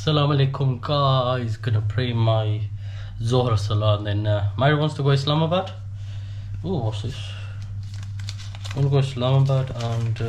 Assalamu alaikum guys, gonna pray my Zohar Salah and then Myra wants to go Islamabad. Oh, what's this? I want to go Islamabad and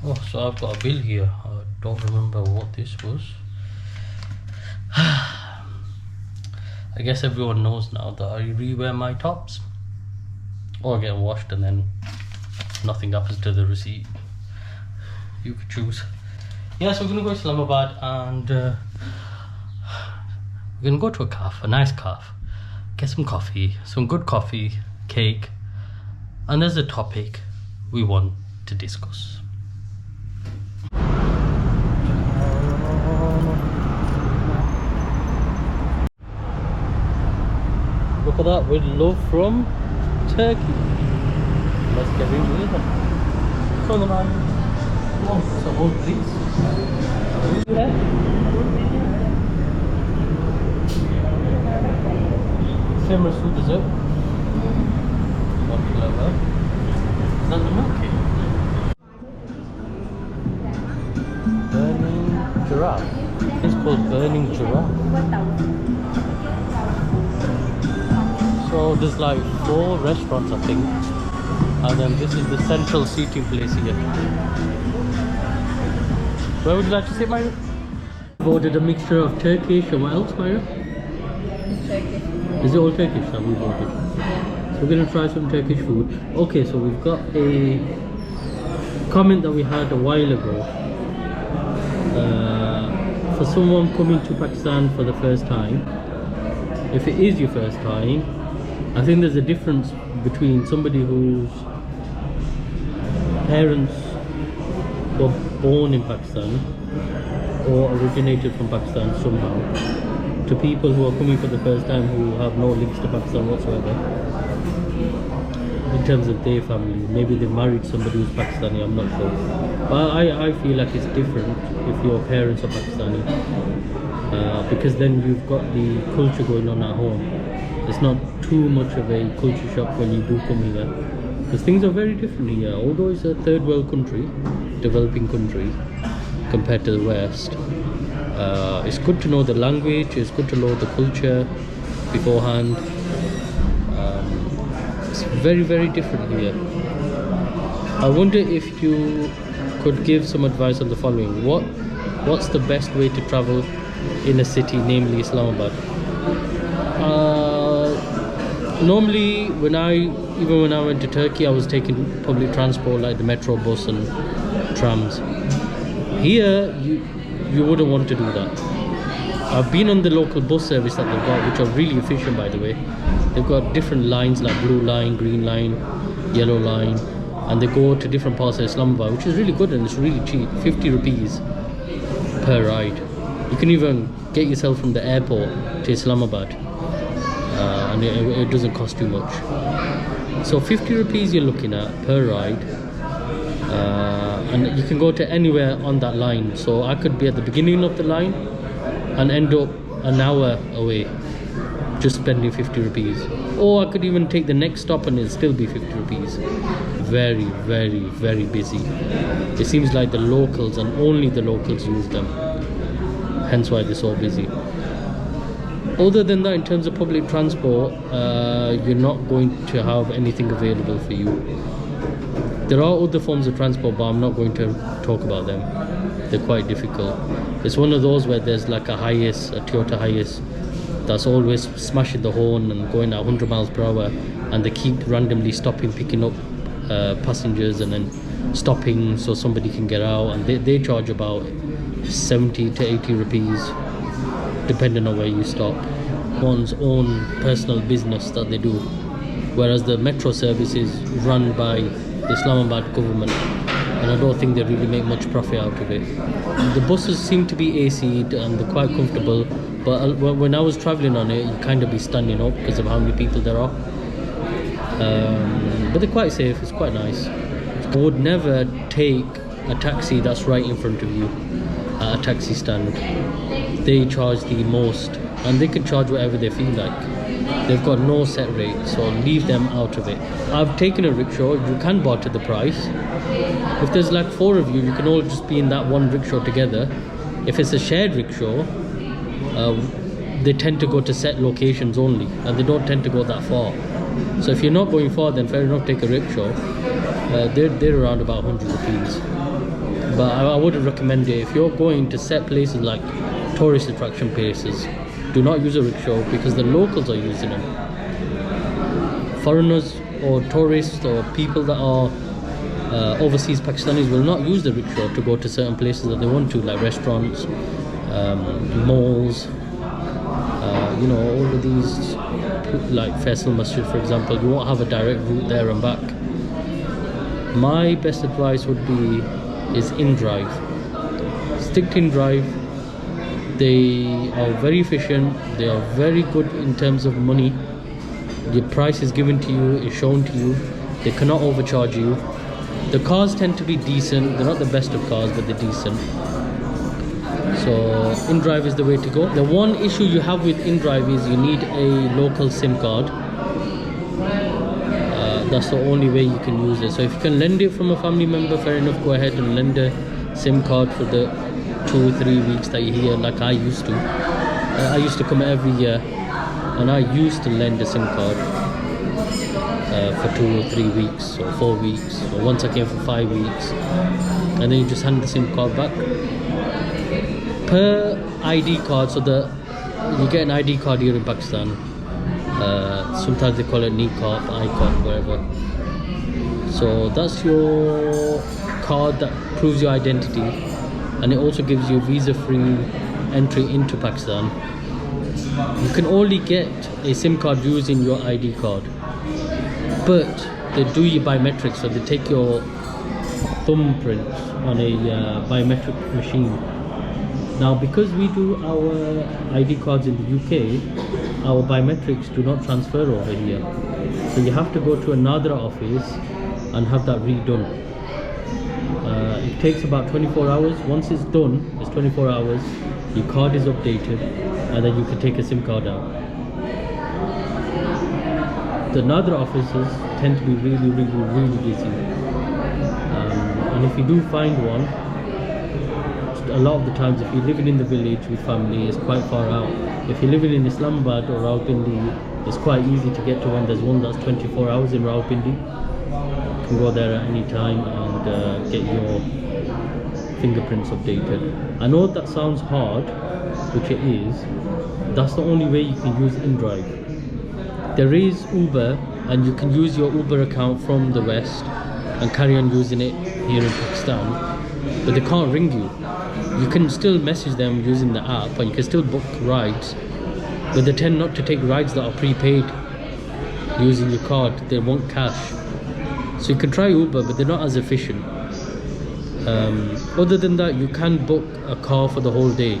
oh, so I've got a bill here. I don't remember what this was. I guess everyone knows now that I rewear my tops or get washed and then nothing happens to the receipt. You could choose. Yeah, so we're gonna go to Islamabad and we're gonna go to a cafe, a nice cafe, get some coffee, some good coffee, cake, and there's a topic we want to discuss. Look at that, with love from Turkey. Let's get into it. Come on, man. Oh, so hold please. Famous food dessert. What flavor? Is that the milk cake? Burning giraffe. It's called burning giraffe. So there's like 4 restaurants I think. And then this is the central seating place here. Where would you like to sit, Myra? I've ordered a mixture of Turkish and what else, Myra? Turkish. Is it all Turkish that we've ordered? Yeah. So we're going to try some Turkish food. Okay, so we've got a comment that we had a while ago. For someone coming to Pakistan for the first time, if it is your first time, I think there's a difference between somebody whose parents were born in Pakistan or originated from Pakistan somehow to people who are coming for the first time who have no links to Pakistan whatsoever in terms of their family. Maybe they married somebody who's Pakistani, I'm not sure, but I feel like it's different if your parents are Pakistani because then you've got the culture going on at home. It's not too much of a culture shock when you do come here, because things are very different here. Although it's a third world country, developing country compared to the West, it's good to know the language, it's good to know the culture beforehand. It's very, very different here. I wonder if you could give some advice on the following. What's the best way to travel in a city, namely Islamabad? Normally, even when I went to Turkey, I was taking public transport like the metro, bus and trams. Here, you wouldn't want to do that. I've been on the local bus service that they've got, which are really efficient by the way. They've got different lines like blue line, green line, yellow line, and they go to different parts of Islamabad, which is really good and it's really cheap, 50 rupees per ride. You can even get yourself from the airport to Islamabad. And it doesn't cost too much. So 50 rupees you're looking at per ride, and you can go to anywhere on that line. So I could be at the beginning of the line and end up an hour away just spending 50 rupees, or I could even take the next stop and it'll still be 50 rupees. Very, very, very busy. It seems like the locals and only the locals use them, hence why they're so busy. Other than that, in terms of public transport, you're not going to have anything available for you. There are other forms of transport, but I'm not going to talk about them. They're quite difficult. It's one of those where there's like a Toyota Hiace, that's always smashing the horn and going at 100 miles per hour, and they keep randomly stopping, picking up passengers and then stopping so somebody can get out, and they charge about 70 to 80 rupees depending on where you stop. One's own personal business that they do, whereas the metro service is run by the Islamabad government, and I don't think they really make much profit out of it. The buses seem to be AC'd and they're quite comfortable, but when I was travelling on it, you kind of be standing up because of how many people there are. But they're quite safe, it's quite nice. I would never take a taxi that's right in front of you at a taxi stand. They charge the most, and they can charge whatever they feel like. They've got no set rate, so leave them out of it. I've taken a rickshaw, you can barter the price. If there's like 4 of you, you can all just be in that one rickshaw together If it's a shared rickshaw, they tend to go to set locations only, and they don't tend to go that far. So if you're not going far, then fair enough, take a rickshaw. They're around about 100 rupees. But I wouldn't recommend it. If you're going to set places like tourist attraction places, do not use a rickshaw, because the locals are using them. Foreigners or tourists or people that are overseas Pakistanis will not use the rickshaw to go to certain places that they want to, like restaurants, malls, you know, all of these, like Faisal Masjid for example. You won't have a direct route there and back. My best advice would be is in-drive. Stick to in-drive. They are very efficient, they are very good in terms of money. The price is given to you, is shown to you, they cannot overcharge you. The cars tend to be decent, they're not the best of cars, but they're decent. So in-drive is the way to go. The one issue you have with in-drive is you need a local SIM card. That's the only way you can use it. So if you can lend it from a family member, fair enough, go ahead and lend a SIM card for the 2-3 weeks that you're here, like I used to. I used to come every year, and I used to lend a SIM card for 2 or 3 weeks or 4 weeks, or once I came for 5 weeks, and then you just hand the SIM card back per ID card. So you get an ID card here in Pakistan. Sometimes they call it NICOP, ICOP, whatever. So that's your card that proves your identity, and it also gives you visa-free entry into Pakistan. You can only get a SIM card using your ID card, but they do your biometrics, so they take your thumbprint on a biometric machine. Now, because we do our ID cards in the UK, our biometrics do not transfer over here, so you have to go to another office and have that redone. It takes about 24 hours. Once it's done, it's 24 hours, your card is updated, and then you can take a SIM card out. The other offices tend to be really busy, and if you do find one, a lot of the times if you're living in the village with family, it's quite far out. If you're living in Islamabad or Rawalpindi, it's quite easy to get to one. There's one that's 24 hours in Rawalpindi. You can go there at any time and get your fingerprints updated. I know that sounds hard, which it is. That's the only way you can use InDrive. There is Uber, and you can use your Uber account from the West and carry on using it here in Pakistan, but they can't ring you. You can still message them using the app, and you can still book rides, but they tend not to take rides that are prepaid using your card. They want cash. So you can try Uber, but they're not as efficient. Other than that, you can book a car for the whole day.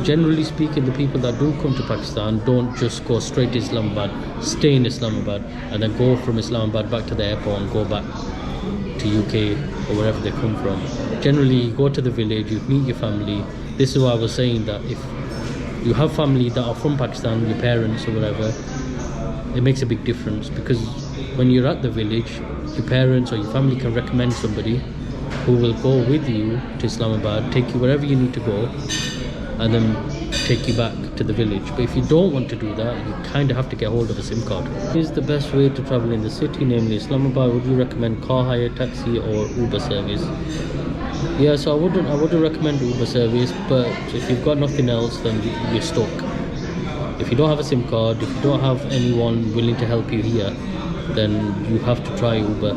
Generally speaking, the people that do come to Pakistan don't just go straight to Islamabad, stay in Islamabad, and then go from Islamabad back to the airport and go back to UK or wherever they come from. Generally, you go to the village, you meet your family. This is why I was saying that if you have family that are from Pakistan, your parents or whatever, it makes a big difference, because when you're at the village, your parents or your family can recommend somebody who will go with you to Islamabad, take you wherever you need to go, and then take you back to the village. But if you don't want to do that, you kind of have to get hold of a SIM card. What is the best way to travel in the city, namely Islamabad? Would you recommend car hire, taxi, or Uber service? Yeah, so I wouldn't recommend Uber service, but if you've got nothing else, then you're stuck. If you don't have a SIM card, if you don't have anyone willing to help you here, then you have to try Uber.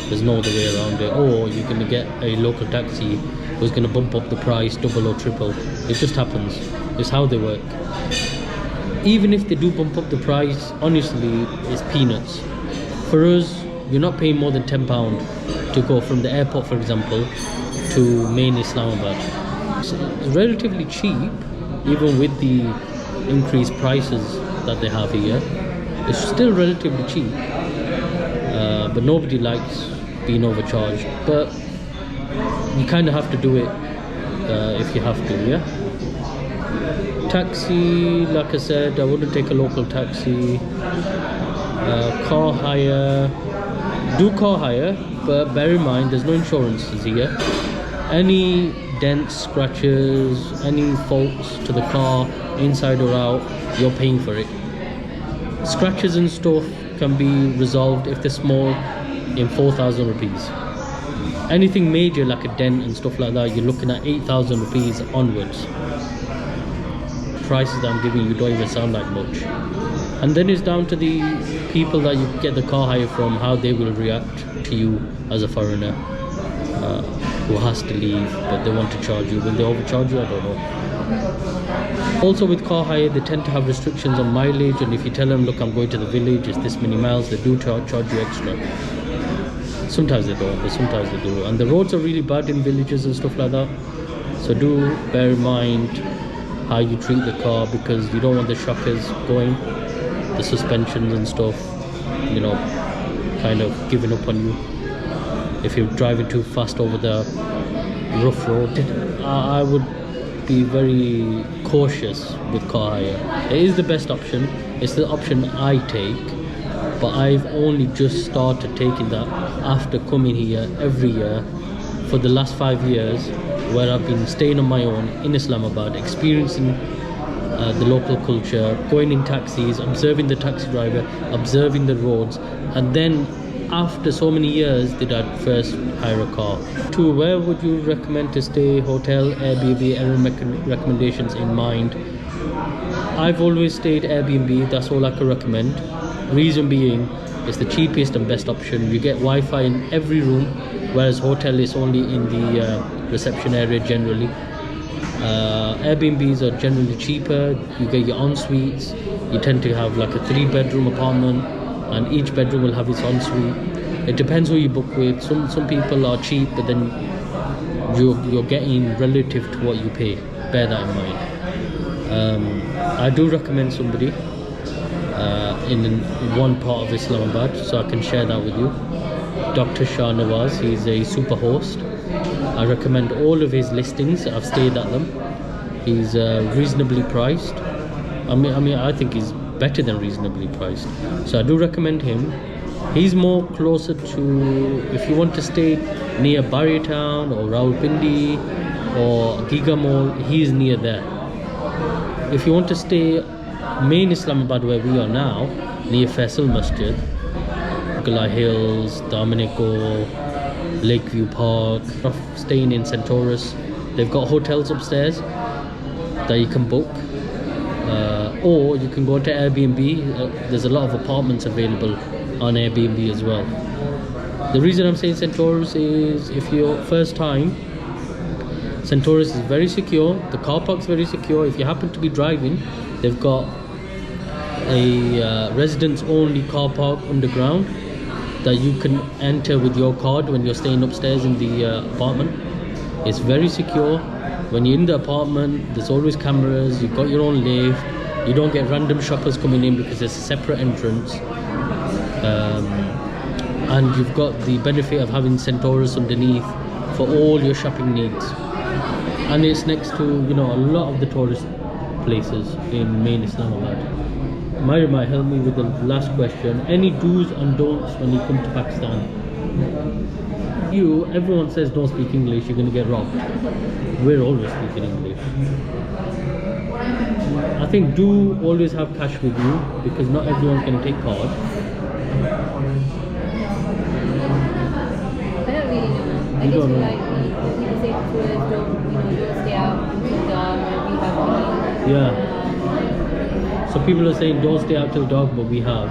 There's no other way around it. Or you're going to get a local taxi who's going to bump up the price double or triple. It just happens. It's how they work. Even if they do bump up the price, honestly, it's peanuts. For us, you're not paying more than £10 to go from the airport, for example, to main Islamabad. It's relatively cheap, even with the increased prices that they have here. It's still relatively cheap, but nobody likes being overcharged. But you kind of have to do it if you have to, yeah. Taxi, like I said, I wouldn't take a local taxi. Car hire, do car hire, but bear in mind there's no insurances here. Any dents, scratches, any faults to the car, inside or out, you're paying for it. Scratches and stuff can be resolved if they're small in 4,000 rupees. Anything major like a dent and stuff like that, you're looking at 8,000 rupees onwards. Prices that I'm giving you don't even sound like much. And then it's down to the people that you get the car hire from, how they will react to you as a foreigner who has to leave but they want to charge you. Will they overcharge you? I don't know. Also with car hire, they tend to have restrictions on mileage, and if you tell them, look, I'm going to the village, it's this many miles, they do charge you extra. Sometimes they don't, but sometimes they do. And the roads are really bad in villages and stuff like that, so do bear in mind how you treat the car, because you don't want the shockers going, the suspensions and stuff, you know, kind of giving up on you if you're driving too fast over the rough road. I would be very cautious with car hire. It is the best option, it's the option I take, but I've only just started taking that after coming here every year for the last 5 years, where I've been staying on my own in Islamabad, experiencing the local culture, going in taxis, observing the taxi driver, observing the roads, and then after so many years did I first hire a car. To where would you recommend to stay? Hotel, Airbnb, any recommendations in mind? I've always stayed Airbnb, that's all I can recommend. Reason being, it's the cheapest and best option. You get Wi-Fi in every room, whereas hotel is only in the reception area generally. Airbnbs are generally cheaper, you get your en-suites, you tend to have like a 3-bedroom apartment, and each bedroom will have its ensuite. It depends who you book with. Some people are cheap, but then you're getting relative to what you pay. Bear that in mind. I do recommend somebody in one part of Islamabad, so I can share that with you. Dr Shah Nawaz, he's a super host. I recommend all of his listings. I've stayed at them. He's reasonably priced. I think he's better than reasonably priced, so I do recommend him. He's more closer to, if you want to stay near Barrier Town or Rawalpindi or Giga Mall, he's near there. If you want to stay main Islamabad, where we are now, near Faisal Masjid, Gala Hills, Dominico, Lakeview Park, staying in Centaurus, they've got hotels upstairs that you can book. Or you can go to Airbnb. There's a lot of apartments available on Airbnb as well. The reason I'm saying Centaurus is, if you're first time, Centaurus is very secure. The car park's very secure. If you happen to be driving, they've got a residents only car park underground that you can enter with your card when you're staying upstairs in the apartment. It's very secure. When you're in the apartment, there's always cameras, you've got your own lift, you don't get random shoppers coming in because there's a separate entrance, and you've got the benefit of having Centaurus underneath for all your shopping needs. And it's next to, you know, a lot of the tourist places in main Islamabad. Myra might help me with the last question. Any do's and don'ts when you come to Pakistan? Everyone says don't speak English, you're going to get robbed. We're always speaking English. I think do always have cash with you, because not everyone's going to take card. I don't really know. I guess we like people say to us, don't stay out until dark, and we have Yeah. So people are saying don't stay out till dark, but we have.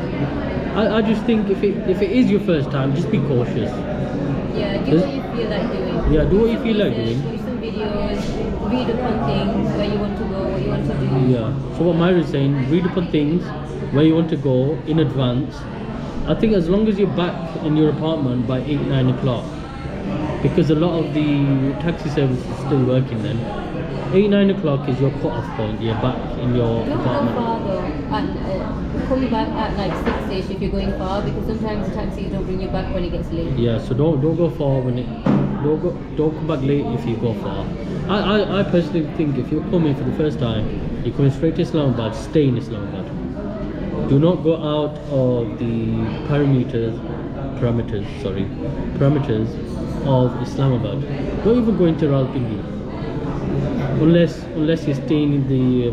I just think if it is your first time, just be cautious. Yeah, do what you feel like doing. Yeah, do what you feel like doing. Do some videos, read upon things, where you want to go, what you want to do. Yeah. So what Myra is saying, read upon things, where you want to go in advance. I think as long as you're back in your apartment by 8-9 o'clock, because a lot of the taxi service is still working then. 8-9 o'clock is your cut-off point. You're back in your Don't apartment. go far though, and come back at like 6ish if you're going far, because sometimes the taxis don't bring you back when it gets late. Yeah, so don't go far when it don't come back late if you go far. I personally think if you're coming for the first time, you're coming straight to Islamabad, stay in Islamabad. Do not go out of the parameters of Islamabad. Don't even go into Rawalpindi unless you're staying in the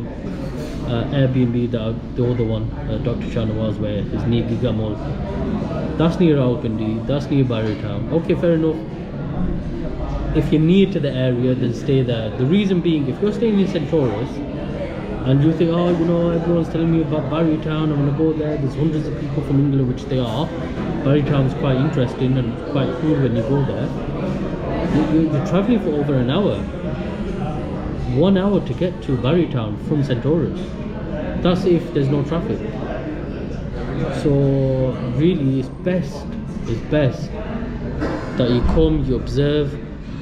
Airbnb, the other one, Dr Shah Nawaz, where is near Giga Mall. That's near Rawalpindi, that's near Barry Town. Okay, fair enough. If you're near to the area, then stay there. The reason being, if you're staying in St. Taurus and you think, oh, you know, everyone's telling me about Barry Town, I'm gonna go there, there's hundreds of people from England, which they are. Barry Town's quite interesting and quite cool when you go there. You're traveling for over an hour. 1 hour to get to Barry Town from St. Taurus. That's if there's no traffic. So really it's best that you come, you observe,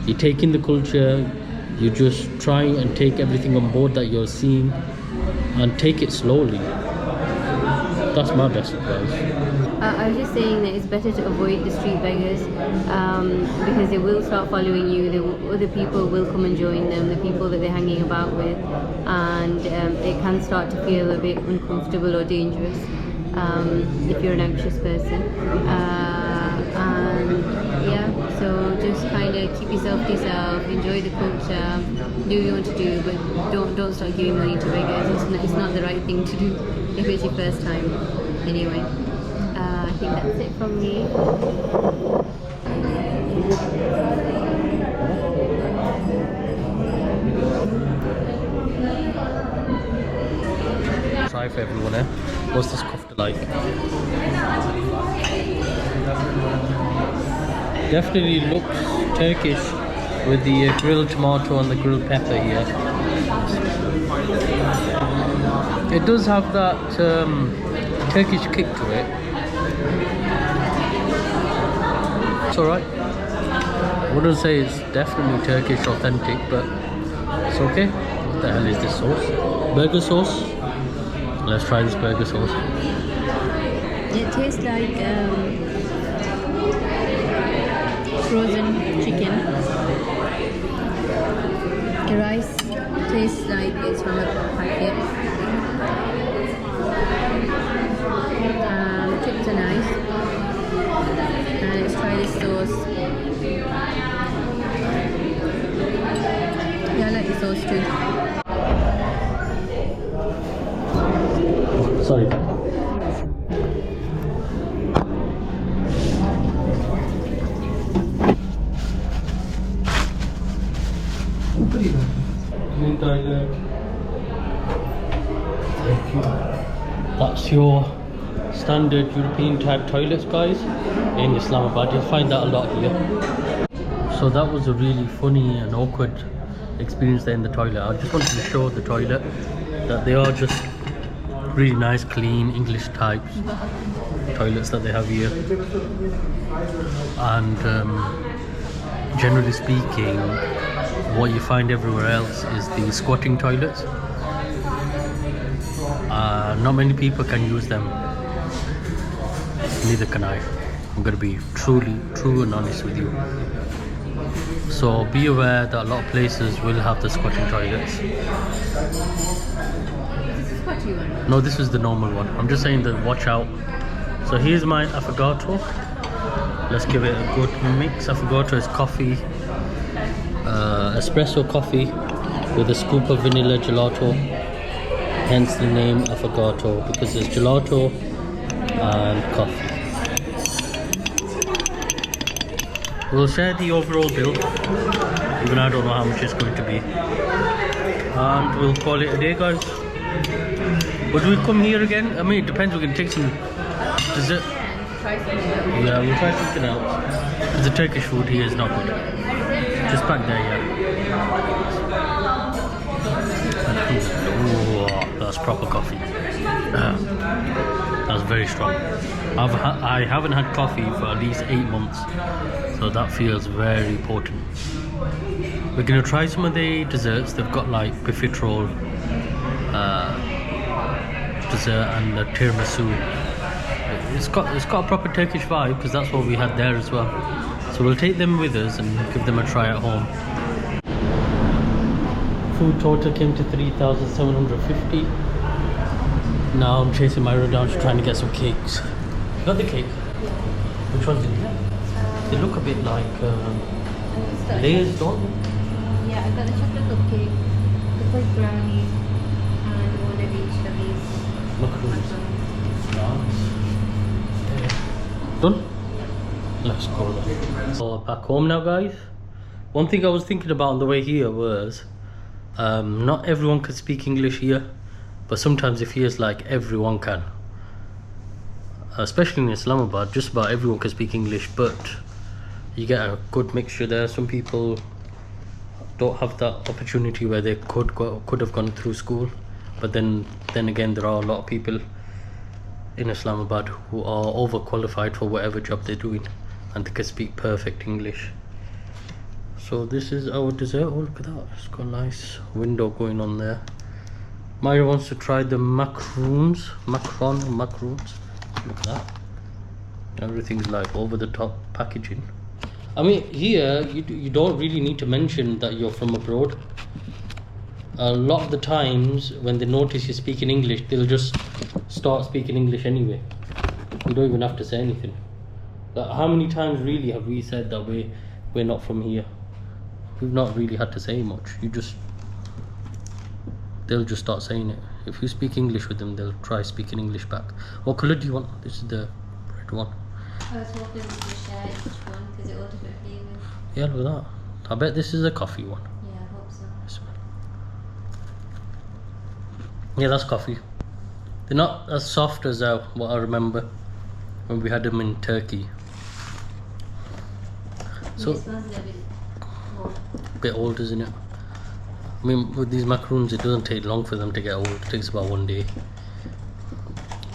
you take in the culture, you just try and take everything on board that you're seeing and take it slowly. That's my best advice. I was just saying that it's better to avoid the street beggars because they will start following you. Other people will come and join them, the people that they're hanging about with, and it can start to feel a bit uncomfortable or dangerous if you're an anxious person. And yeah, so just kind of keep yourself to yourself, enjoy the culture, do what you want to do, but don't start giving money to beggars. It's not the right thing to do if it's your first time. Anyway. I think that's it from me. Try for everyone, eh? What's this kofta like? Definitely looks Turkish with the grilled tomato and the grilled pepper here. It does have that Turkish kick to it. It's alright. I wouldn't say it's definitely Turkish authentic, but it's okay. What the hell is this sauce? Burger sauce? Let's try this burger sauce. It tastes like frozen chicken. The rice tastes like it's from a packet. Chips are nice. And let's try this sauce. Yeah, I like the sauce too. Sorry. That's your standard European type toilets, guys, in Islamabad. You'll find that a lot here. So that was a really funny and awkward experience there in the toilet. I just wanted to show the toilet that they are just really nice, clean, English types toilets that they have here. And generally speaking, what you find everywhere else is the squatting toilets. Not many people can use them. Neither can I. I'm going to be true and honest with you. So be aware that a lot of places will have the squatting toilets. No, this is the normal one. I'm just saying that watch out. So here's my affogato. Let's give it a good mix. Affogato is coffee, espresso coffee with a scoop of vanilla gelato. Hence the name affogato, because there's gelato and coffee. We'll share the overall bill, even I don't know how much it's going to be. And we'll call it a day, guys. Would we come here again? I mean, it depends, we can take some dessert. Yeah, we'll try something else. Because the Turkish food here is not good. Just back there, yeah. Oh, that's proper coffee. That's very strong. I haven't had coffee for at least 8 months, so that feels very potent. We're gonna try some of the desserts. They've got like profiterole dessert and the tiramisu. It's got a proper Turkish vibe because that's what we had there as well. So we'll take them with us and give them a try at home. Food total came to 3,750. Now I'm chasing Myra down to trying to get some cakes. Got the cake? Which ones did you get? They look a bit like layers, don't you? Yeah, I got the chocolate cupcake, the fudge brownie, and one of each of these Macarons. macarons. Nice. Done? Let's go then. So back home now, guys. One thing I was thinking about on the way here was not everyone can speak English here, but sometimes it feels like everyone can. Especially in Islamabad, just about everyone can speak English, but you get a good mixture there. Some people don't have that opportunity where they could have gone through school, but then again there are a lot of people in Islamabad who are overqualified for whatever job they're doing and they can speak perfect English. So this is our dessert. Oh, look at that, it's got a nice window going on there. Maya wants to try the macarons. Look at that, everything's like over the top packaging. I mean, here you don't really need to mention that you're from abroad. A lot of the times when they notice you speaking English, they'll just start speaking English anyway. You don't even have to say anything. Like, how many times really have we said that we're not from here? We've not really had to say much. They'll just start saying it. If you speak English with them, they'll try speaking English back. What colour do you want? This is the red one. I was hoping we could share each one because it all different flavours. Yeah, look at that. I bet this is a coffee one. Yeah, I hope so. This one. Yeah, that's coffee. They're not as soft as what I remember when we had them in Turkey. So, This one's a little bit more. bit old, isn't it? I mean, with these macarons, it doesn't take long for them to get old. It takes about 1 day.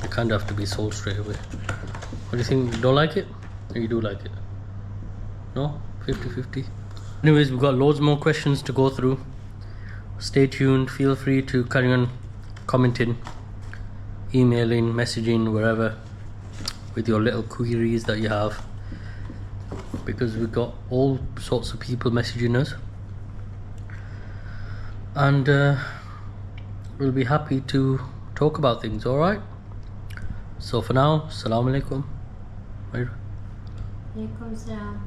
They kind of have to be sold straight away. What do you think? You don't like it? Or you do like it? No? 50-50? Anyways, we've got loads more questions to go through. Stay tuned. Feel free to carry on commenting, emailing, messaging, wherever, with your little queries that you have. Because we've got all sorts of people messaging us. And we'll be happy to talk about things, alright? So for now, Assalamu alaikum. Here comes down.